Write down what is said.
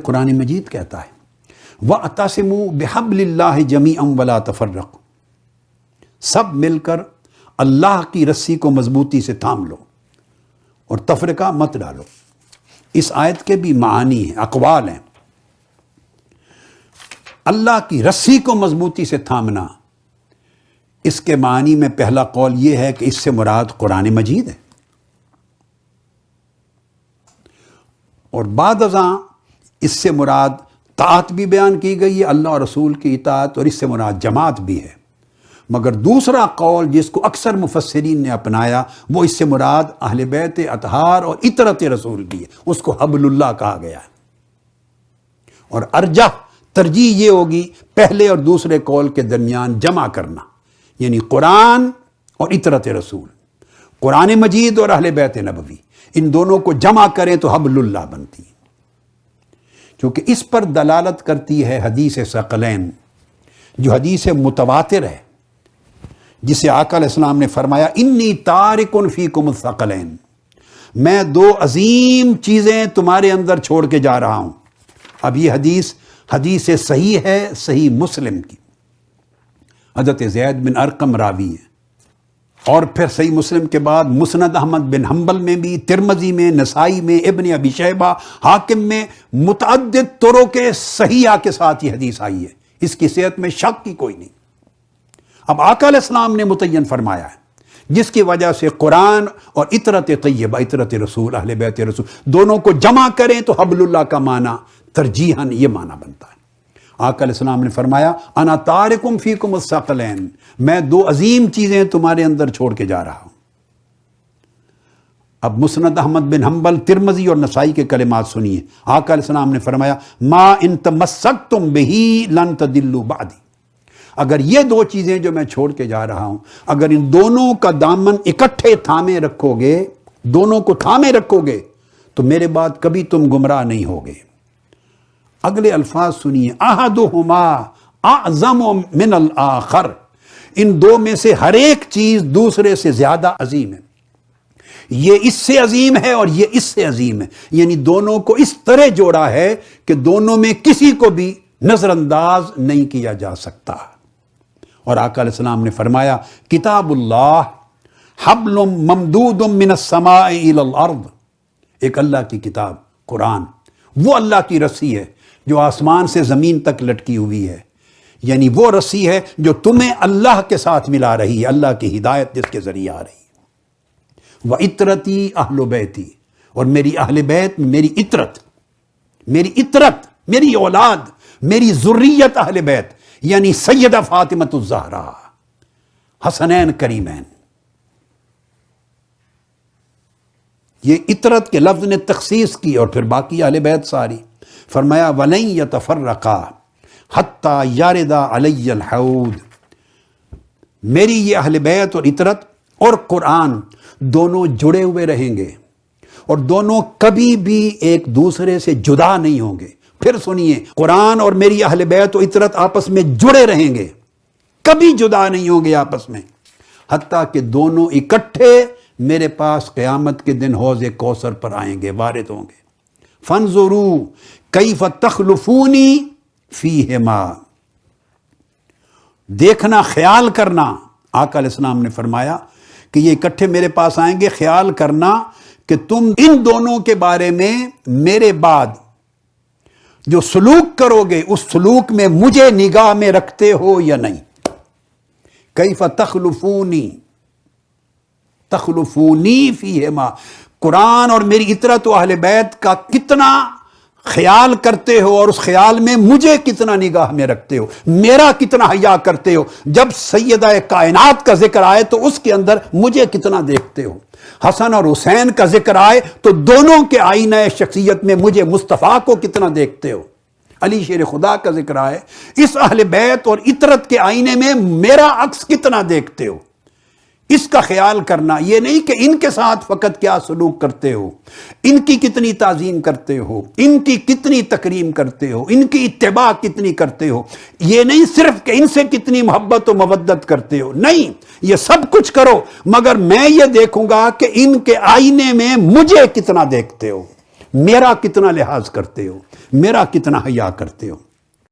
قرآن مجید کہتا ہے وَاعْتَصِمُوا بِحَبْلِ اللَّهِ جَمِيعًا وَلَا تَفَرَّقُوا، سب مل کر اللہ کی رسی کو مضبوطی سے تھام لو اور تفرقہ مت ڈالو۔ اس آیت کے بھی معانی ہیں، اقوال ہیں۔ اللہ کی رسی کو مضبوطی سے تھامنا، اس کے معنی میں پہلا قول یہ ہے کہ اس سے مراد قرآن مجید ہے، اور بعد ازاں اس سے مراد طاعت بھی بیان کی گئی ہے، اللہ اور رسول کی اطاعت، اور اس سے مراد جماعت بھی ہے۔ مگر دوسرا قول جس کو اکثر مفسرین نے اپنایا، وہ اس سے مراد اہل بیت اطہار اور اطرت رسول بھی ہے، اس کو حبل اللہ کہا گیا ہے۔ اور ارجح ترجیح یہ ہوگی پہلے اور دوسرے قول کے درمیان جمع کرنا، یعنی قرآن اور اطرت رسول، قرآن مجید اور اہل بیت نبوی، ان دونوں کو جمع کریں تو حبل اللہ بنتی ہے، کیونکہ اس پر دلالت کرتی ہے حدیث ثقلین، جو حدیث متواتر ہے، جسے آقا علیہ السلام نے فرمایا انی تارک فیکم الثقلین، میں دو عظیم چیزیں تمہارے اندر چھوڑ کے جا رہا ہوں۔ اب یہ حدیث صحیح ہے، صحیح مسلم کی، حضرت زید بن ارقم راوی ہے، اور پھر صحیح مسلم کے بعد مسند احمد بن حنبل میں بھی، ترمذی میں، نسائی میں، ابن ابی شیبہ، حاکم میں متعدد طرق صحیحہ کے ساتھ یہ حدیث آئی ہے، اس کی صحت میں شک کی کوئی نہیں۔ اب آقا علیہ السلام نے متعین فرمایا ہے، جس کی وجہ سے قرآن اور اطرت طیبہ، اطرت رسول، اہل بیت رسول، دونوں کو جمع کریں تو حبل اللہ کا معنی ترجیحاً یہ معنی بنتا ہے۔ آقا علیہ السلام نے فرمایا انا تارکم فیکم الثقلین، میں دو عظیم چیزیں تمہارے اندر چھوڑ کے جا رہا ہوں۔ اب مسند احمد بن حنبل، ترمذی اور نسائی کے کلمات سنیے۔ آقا علیہ السلام نے فرمایا ما ان تمسکتم بہی لن تضلوا بعدی، اگر یہ دو چیزیں جو میں چھوڑ کے جا رہا ہوں، اگر ان دونوں کا دامن اکٹھے تھامے رکھو گے، دونوں کو تھامے رکھو گے، تو میرے بعد کبھی تم گمراہ نہیں ہوگے۔ اگلے الفاظ سنیے، احدہما اعظم من الآخر، ان دو میں سے ہر ایک چیز دوسرے سے زیادہ عظیم ہے، یہ اس سے عظیم ہے اور یہ اس سے عظیم ہے، یعنی دونوں کو اس طرح جوڑا ہے کہ دونوں میں کسی کو بھی نظر انداز نہیں کیا جا سکتا۔ اور آقا علیہ السلام نے فرمایا کتاب اللہ حبل ممدود من السماء الى الارض، ایک اللہ کی کتاب قرآن، وہ اللہ کی رسی ہے جو آسمان سے زمین تک لٹکی ہوئی ہے، یعنی وہ رسی ہے جو تمہیں اللہ کے ساتھ ملا رہی ہے، اللہ کی ہدایت جس کے ذریعے آ رہی ہے۔ وَعِطْرَتِي أَهْلُ بَيْتِي، اور میری اہل بیت، میری عطرت، میری اولاد، میری ذریت اہل بیت، یعنی سیدہ فاطمۃ الزہرا، حسنین کریمین۔ یہ عطرت کے لفظ نے تخصیص کی، اور پھر باقی اہل بیت ساری۔ فرمایا وَلَن يَتَفَرَّقَا حَتَّى يَرِدَ عَلَيَّ الْحَوْض، میری یہ اہل بیت اور عطرت اور قرآن دونوں جڑے ہوئے رہیں گے، اور دونوں کبھی بھی ایک دوسرے سے جدا نہیں ہوں گے۔ پھر سنیے، قرآن اور میری اہل بیت و عطرت آپس میں جڑے رہیں گے، کبھی جدا نہیں ہوں گے آپس میں، حتیٰ کہ دونوں اکٹھے میرے پاس قیامت کے دن حوض کوثر پر آئیں گے، وارد ہوں گے۔ فانظروا کیف تخلفونی فیہما، دیکھنا، خیال کرنا۔ آقا علیہ السلام نے فرمایا کہ یہ اکٹھے میرے پاس آئیں گے، خیال کرنا کہ تم ان دونوں کے بارے میں میرے بعد جو سلوک کرو گے، اس سلوک میں مجھے نگاہ میں رکھتے ہو یا نہیں۔ کیف تخلفونی فیہما، قرآن اور میری عطرت و اہل بیت کا کتنا خیال کرتے ہو، اور اس خیال میں مجھے کتنا نگاہ میں رکھتے ہو، میرا کتنا حیا کرتے ہو۔ جب سیدہ کائنات کا ذکر آئے تو اس کے اندر مجھے کتنا دیکھتے ہو، حسن اور حسین کا ذکر آئے تو دونوں کے آئینہ شخصیت میں مجھے مصطفیٰ کو کتنا دیکھتے ہو، علی شیر خدا کا ذکر آئے اس اہل بیت اور عطرت کے آئینے میں میرا عکس کتنا دیکھتے ہو، اس کا خیال کرنا۔ یہ نہیں کہ ان کے ساتھ فقط کیا سلوک کرتے ہو، ان کی کتنی تعظیم کرتے ہو، ان کی کتنی تکریم کرتے ہو، ان کی اتباع کتنی کرتے ہو، یہ نہیں صرف کہ ان سے کتنی محبت و مودت کرتے ہو، نہیں، یہ سب کچھ کرو، مگر میں یہ دیکھوں گا کہ ان کے آئینے میں مجھے کتنا دیکھتے ہو، میرا کتنا لحاظ کرتے ہو، میرا کتنا حیا کرتے ہو.